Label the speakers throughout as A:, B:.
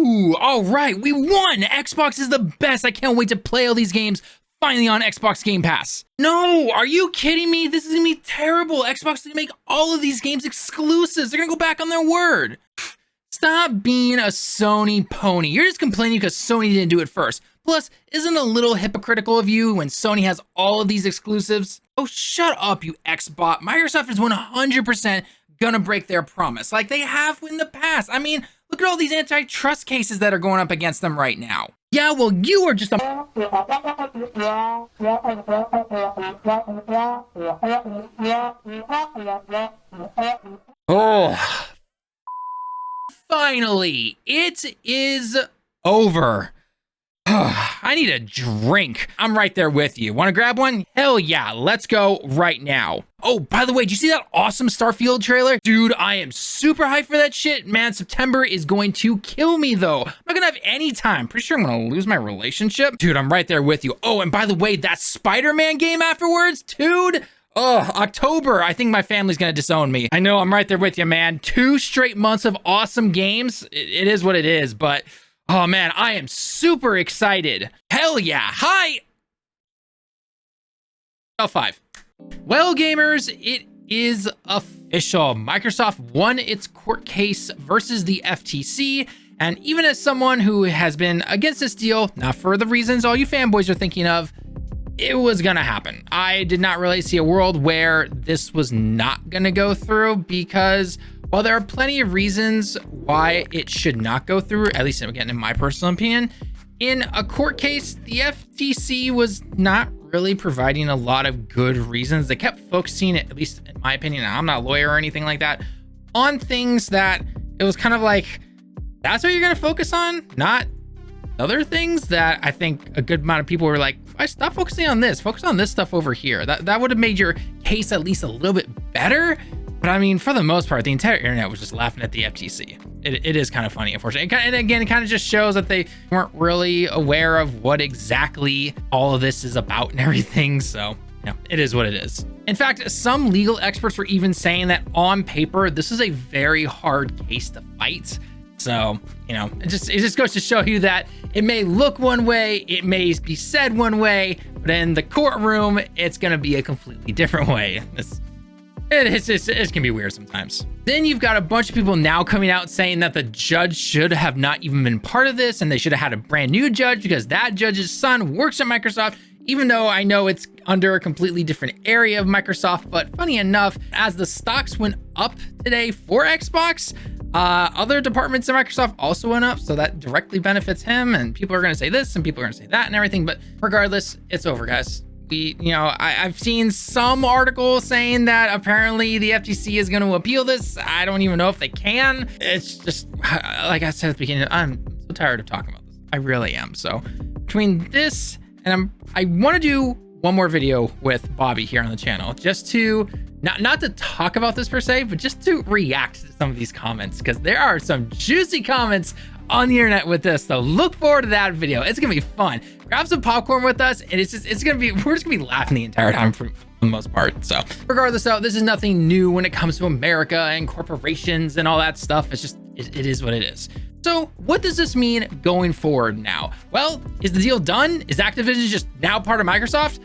A: Woo! All right, we won! Xbox is the best. I can't wait to play all these games finally on Xbox Game Pass. No, are you kidding me? This is gonna be terrible. Xbox is gonna make all of these games exclusives. They're gonna go back on their word. Stop being a Sony pony. You're just complaining because Sony didn't do it first. Plus, isn't it a little hypocritical of you when Sony has all of these exclusives? Oh, shut up, you Xbot. Microsoft is 100% gonna break their promise, like they have in the past. I mean, look at all these antitrust cases that are going up against them right now. Yeah, well, you are just a... Oh, finally, it is over. I need a drink. I'm right there with you. Want to grab one? Hell yeah, let's go right now. Oh, by the way, did you see that awesome Starfield trailer? Dude, I am super hyped for that shit. Man, September is going to kill me though. I'm not gonna have any time. Pretty sure I'm gonna lose my relationship. Dude, I'm right there with you. Oh, and by the way, that Spider-Man game afterwards, dude. Oh, October. I think my family's gonna disown me. I know, I'm right there with you, man. 2 straight months of awesome games. It is what it is, but oh man, I am super excited. Hell yeah. Hi. L5. Well, gamers, it is official. Microsoft won its court case versus the FTC. And even as someone who has been against this deal, not for the reasons all you fanboys are thinking of, it was gonna happen. I did not really see a world where this was not gonna go through, because while there are plenty of reasons why it should not go through, at least again, in my personal opinion, in a court case, the FTC was not really providing a lot of good reasons. They kept focusing, at least in my opinion, I'm not a lawyer or anything like that, on things that it was kind of like, that's what you're gonna focus on, not other things that I think a good amount of people were like, I stop focusing on this, focus on this stuff over here. That would have made your case at least a little bit better. But I mean, for the most part, the entire internet was just laughing at the FTC. It is kind of funny, unfortunately. And again, it kind of just shows that they weren't really aware of what exactly all of this is about and everything. So, you know, it is what it is. In fact, some legal experts were even saying that on paper, this is a very hard case to fight. So, you know, it just goes to show you that it may look one way, it may be said one way, but in the courtroom, it's going to be a completely different way. It can be weird sometimes. Then you've got a bunch of people now coming out saying that the judge should have not even been part of this, and they should have had a brand new judge because that judge's son works at Microsoft, even though I know it's under a completely different area of Microsoft. But funny enough, as the stocks went up today for Xbox, other departments in Microsoft also went up, so that directly benefits him, and people are going to say this and people are going to say that and everything. But regardless, it's over, guys. I've seen some articles saying that apparently the FTC is going to appeal this. I don't even know if they can. It's just, like I said at the beginning, I'm so tired of talking about this. I really am. So between this and I want to do one more video with Bobby here on the channel, just to not to talk about this per se, but just to react to some of these comments, because there are some juicy comments on the internet with this. So look forward to that video. It's gonna be fun. Grab some popcorn with us, and we're just gonna be laughing the entire time for the most part. So regardless, though, this is nothing new when it comes to America and corporations and all that stuff. It's just it is what it is. So what does this mean going forward now? Well, is the deal done? Is Activision just now part of Microsoft?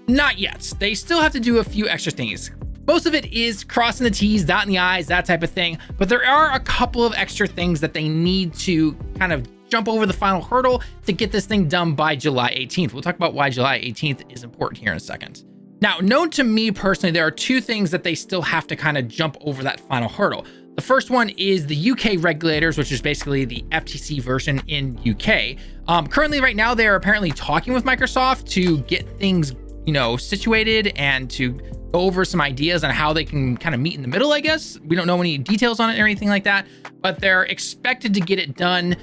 A: Not yet. They still have to do a few extra things. Most of it is crossing the T's, dotting the I's, that type of thing. But there are a couple of extra things that they need to kind of jump over the final hurdle to get this thing done by July 18th. We'll talk about why July 18th is important here in a second. Now, known to me personally, there are 2 things that they still have to kind of jump over that final hurdle. The first one is the UK regulators, which is basically the FTC version in UK. Currently, right now, they are apparently talking with Microsoft to get things, situated and to go over some ideas on how they can kind of meet in the middle, I guess. We don't know any details on it or anything like that, but they're expected to get it done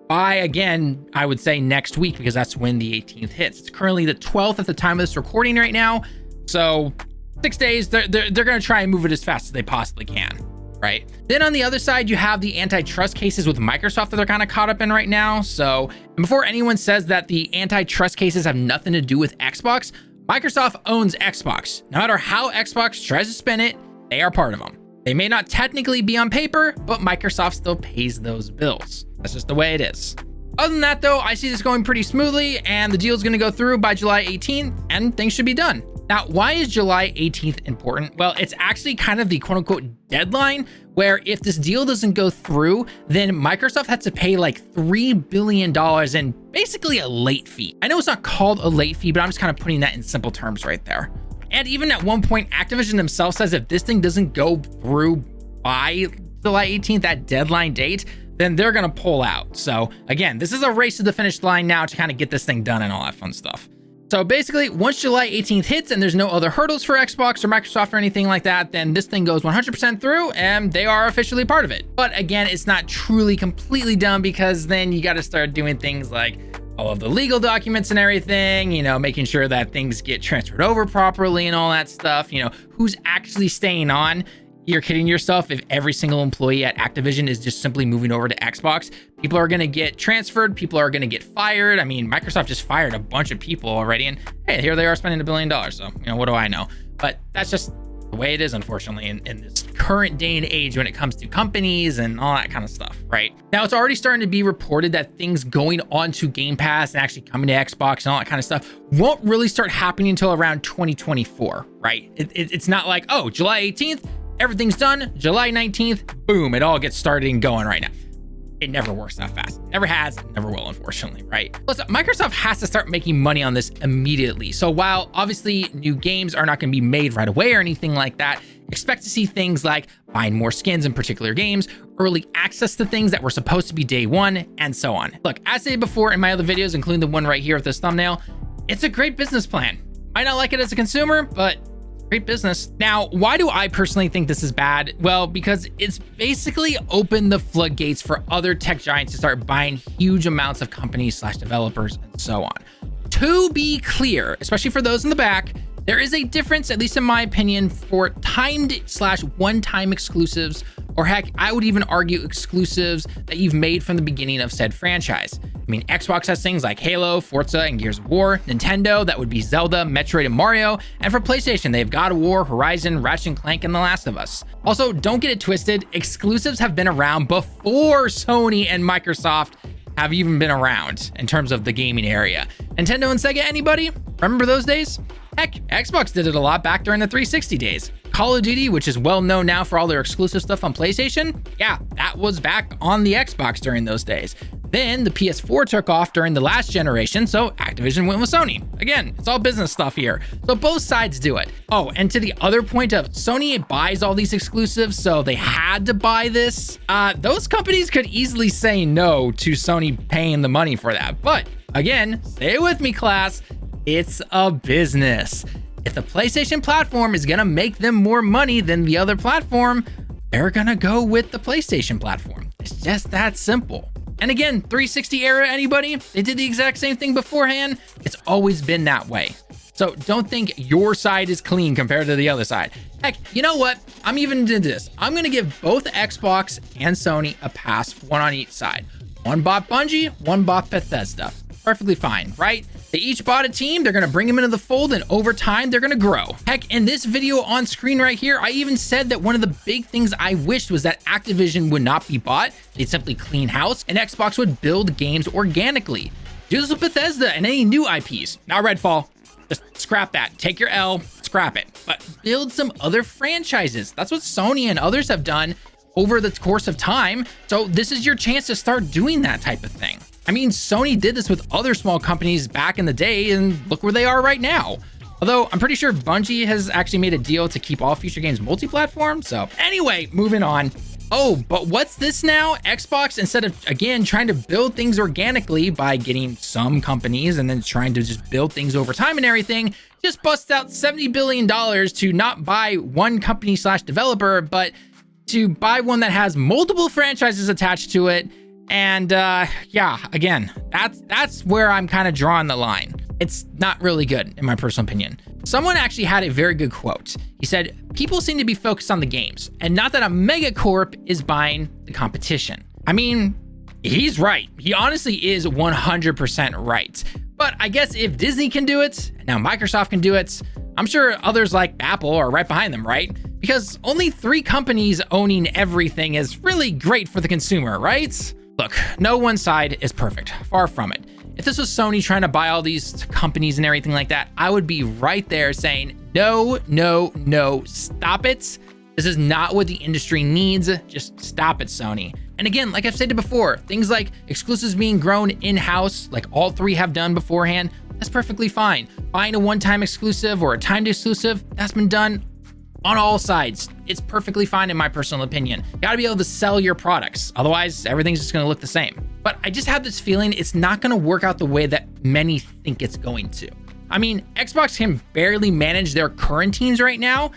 A: by, again, I would say next week, because that's when the 18th hits. It's currently the 12th at the time of this recording right now. So 6 days, they're going to try and move it as fast as they possibly can, right? Then on the other side, you have the antitrust cases with Microsoft that they're kind of caught up in right now. So before anyone says that the antitrust cases have nothing to do with Xbox, Microsoft owns Xbox. No matter how Xbox tries to spin it, they are part of them. They may not technically be on paper, but Microsoft still pays those bills. That's just the way it is. Other than that though, I see this going pretty smoothly and the deal is going to go through by July 18th and things should be done. Now, why is July 18th important? Well, it's actually kind of the quote unquote deadline where if this deal doesn't go through, then Microsoft has to pay like $3 billion in basically a late fee. I know it's not called a late fee, but I'm just kind of putting that in simple terms right there. And even at one point, Activision themselves says if this thing doesn't go through by July 18th, that deadline date, then they're gonna pull out. So again, this is a race to the finish line now to kind of get this thing done and all that fun stuff. So basically, once July 18th hits and there's no other hurdles for Xbox or Microsoft or anything like that, then this thing goes 100% through and they are officially part of it. But again, it's not truly completely done because then you got to start doing things like all of the legal documents and everything, you know, making sure that things get transferred over properly and all that stuff, you know, who's actually staying on. You're kidding yourself if every single employee at Activision is just simply moving over to Xbox. People are going to get transferred. People are going to get fired. I mean, Microsoft just fired a bunch of people already. And hey, here they are spending $1 billion. So, you know, what do I know? But that's just the way it is, unfortunately, in this current day and age when it comes to companies and all that kind of stuff, right? Now, it's already starting to be reported that things going onto Game Pass and actually coming to Xbox and all that kind of stuff won't really start happening until around 2024, right? It's not like, oh, July 18th, everything's done. July 19th, boom, it all gets started and going right now. It never works that fast. Never has, never will, unfortunately, right? Plus, Microsoft has to start making money on this immediately. So while obviously new games are not going to be made right away or anything like that, expect to see things like buying more skins in particular games, early access to things that were supposed to be day one, and so on. Look, as I said before in my other videos, including the one right here with this thumbnail, it's a great business plan. Might not like it as a consumer, but great business. Now, why do I personally think this is bad? Well, because it's basically opened the floodgates for other tech giants to start buying huge amounts of companies / developers and so on. To be clear, especially for those in the back, there is a difference, at least in my opinion, for timed / one-time exclusives, or heck, I would even argue exclusives that you've made from the beginning of said franchise. I mean, Xbox has things like Halo, Forza, and Gears of War. Nintendo, that would be Zelda, Metroid, and Mario. And for PlayStation, they have God of War, Horizon, Ratchet & Clank, and The Last of Us. Also, don't get it twisted, exclusives have been around before Sony and Microsoft have even been around in terms of the gaming area. Nintendo and Sega, anybody? Remember those days? Heck, Xbox did it a lot back during the 360 days. Call of Duty, which is well known now for all their exclusive stuff on PlayStation, yeah, that was back on the Xbox during those days. Then the PS4 took off during the last generation, so Activision went with Sony. Again, it's all business stuff here. So both sides do it. Oh, and to the other point of Sony buys all these exclusives, so they had to buy this. Those companies could easily say no to Sony paying the money for that. But again, stay with me, class. It's a business. If the PlayStation platform is gonna make them more money than the other platform, they're gonna go with the PlayStation platform. It's just that simple. And again, 360 era, anybody? They did the exact same thing beforehand. It's always been that way. So don't think your side is clean compared to the other side. Heck, you know what? I'm even into this. I'm gonna give both Xbox and Sony a pass, one on each side. One bought Bungie, one bought Bethesda. Perfectly fine, right? They each bought a team, they're gonna bring them into the fold, and over time, they're gonna grow. Heck, in this video on screen right here, I even said that one of the big things I wished was that Activision would not be bought. They'd simply clean house, and Xbox would build games organically. Do this with Bethesda and any new IPs. Now Redfall, just scrap that. Take your L, scrap it. But build some other franchises. That's what Sony and others have done over the course of time. So this is your chance to start doing that type of thing. I mean, Sony did this with other small companies back in the day, and look where they are right now. Although I'm pretty sure Bungie has actually made a deal to keep all future games multi-platform. So anyway, moving on. Oh, but what's this now? Xbox, instead of, again, trying to build things organically by getting some companies and then trying to just build things over time and everything, just busts out $70 billion to not buy one company / developer, but to buy one that has multiple franchises attached to it. And yeah, again, that's where I'm kind of drawing the line. It's not really good, in my personal opinion. Someone actually had a very good quote. He said, people seem to be focused on the games, and not that a megacorp is buying the competition. I mean, he's right. He honestly is 100% right. But I guess if Disney can do it, and now Microsoft can do it, I'm sure others like Apple are right behind them, right? because only 3 companies owning everything is really great for the consumer, right? Look, no one side is perfect, far from it. If this was Sony trying to buy all these companies and everything like that, I would be right there saying, no, no, no, stop it. This is not what the industry needs. Just stop it, Sony. And again, like I've stated before, things like exclusives being grown in-house, like all 3 have done beforehand, that's perfectly fine. Buying a one-time exclusive or a timed exclusive, that's been done on all sides. It's perfectly fine in my personal opinion. You gotta be able to sell your products. Otherwise, everything's just gonna look the same. But I just have this feeling it's not gonna work out the way that many think it's going to. I mean, Xbox can barely manage their current teams right now.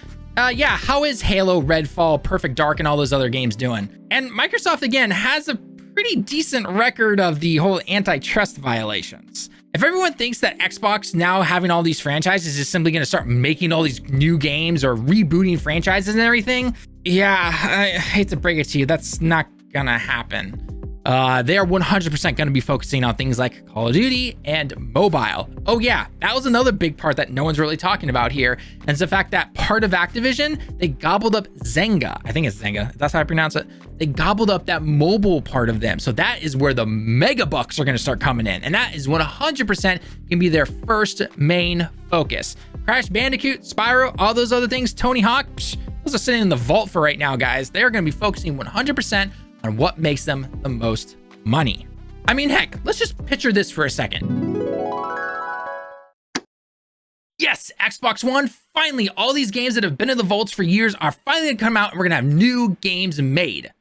A: Yeah, how is Halo, Redfall, Perfect Dark, and all those other games doing? And Microsoft, again, has a pretty decent record of the whole antitrust violations. If everyone thinks that Xbox now having all these franchises is simply going to start making all these new games or rebooting franchises and everything, yeah, I hate to break it to you, that's not going to happen. They are 100% going to be focusing on things like Call of Duty and mobile. Oh yeah, that was another big part that no one's really talking about here. And it's the fact that part of Activision, they gobbled up Zynga. I think it's Zynga. That's how I pronounce it. They gobbled up that mobile part of them. So that is where the mega bucks are going to start coming in. And that is 100% going to be their first main focus. Crash Bandicoot, Spyro, all those other things, Tony Hawk, those are sitting in the vault for right now, guys. They're going to be focusing 100% on what makes them the most money. I mean, heck, let's just picture this for a second. Yes, Xbox One, finally, all these games that have been in the vaults for years are finally gonna come out and we're gonna have new games made.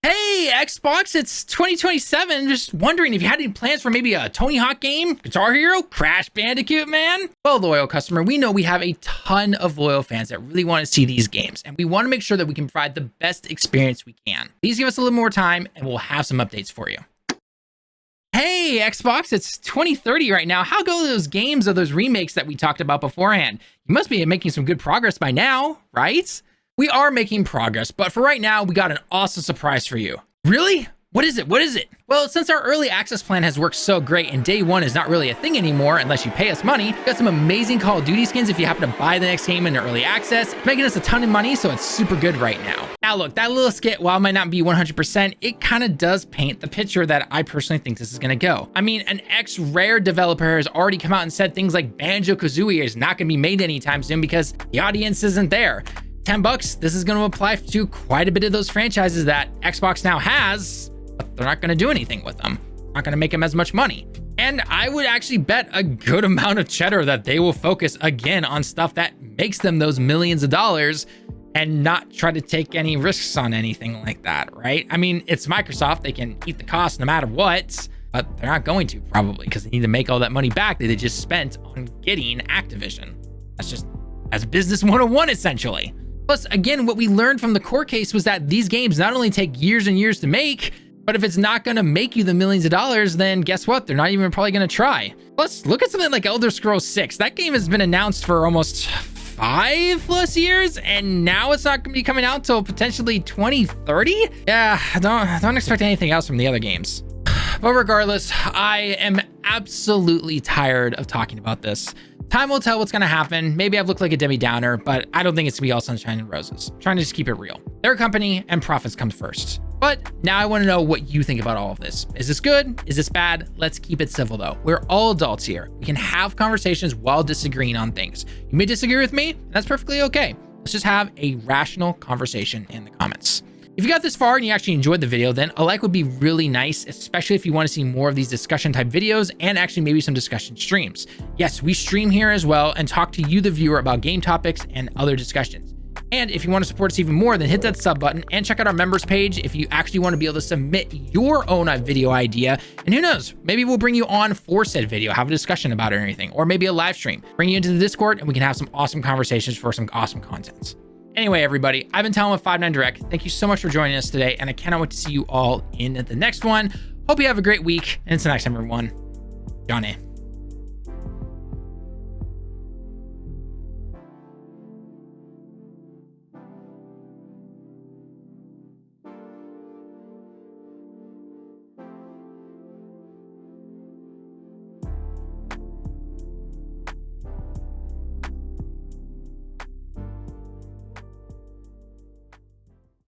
A: Hey, Xbox, it's 2027. Just wondering if you had any plans for maybe a Tony Hawk game, Guitar Hero, Crash Bandicoot, man? Well, loyal customer, we know we have a ton of loyal fans that really want to see these games, and we want to make sure that we can provide the best experience we can. Please give us a little more time and we'll have some updates for you. Hey, Xbox, it's 2030 right now. How go those games or those remakes that we talked about beforehand? You must be making some good progress by now, right? We are making progress, but for right now, we got an awesome surprise for you. Really? What is it? What is it? Well, since our early access plan has worked so great and day one is not really a thing anymore unless you pay us money, we got some amazing Call of Duty skins if you happen to buy the next game in early access. It's making us a ton of money, so it's super good right now. Now look, that little skit, while it might not be 100%, it kind of does paint the picture that I personally think this is gonna go. I mean, an ex-Rare developer has already come out and said things like Banjo-Kazooie is not gonna be made anytime soon because the audience isn't there. $10, this is going to apply to quite a bit of those franchises that Xbox now has, but they're not going to do anything with them. Not going to make them as much money. And I would actually bet a good amount of cheddar that they will focus again on stuff that makes them those millions of dollars and not try to take any risks on anything like that, right? I mean, it's Microsoft. They can eat the cost no matter what, but they're not going to probably because they need to make all that money back that they just spent on getting Activision. That's business 101 essentially. Plus, again, what we learned from the court case was that these games not only take years and years to make, but if it's not going to make you the millions of dollars, then guess what? They're not even probably going to try. Plus, look at something like Elder Scrolls 6. That game has been announced for almost 5+ years, and now it's not going to be coming out till potentially 2030? Yeah, don't expect anything else from the other games. But regardless, I am absolutely tired of talking about this. Time will tell what's going to happen. Maybe I've looked like a Debbie Downer, but I don't think it's going to be all sunshine and roses. I'm trying to just keep it real. Their company and profits come first. But now I want to know what you think about all of this. Is this good? Is this bad? Let's keep it civil though. We're all adults here. We can have conversations while disagreeing on things. You may disagree with me, and that's perfectly okay. Let's just have a rational conversation in the comments. If you got this far and you actually enjoyed the video, then a like would be really nice, especially if you want to see more of these discussion type videos and actually maybe some discussion streams. Yes, we stream here as well and talk to you, the viewer, about game topics and other discussions. And if you want to support us even more, then hit that sub button and check out our members page if you actually want to be able to submit your own video idea. And who knows, maybe we'll bring you on for said video, have a discussion about it or anything, or maybe a live stream, bring you into the Discord and we can have some awesome conversations for some awesome contents. Anyway, everybody, I've been Tallen with 59 Direct. Thank you so much for joining us today, and I cannot wait to see you all in the next one. Hope you have a great week, and until next time, everyone, Johnny.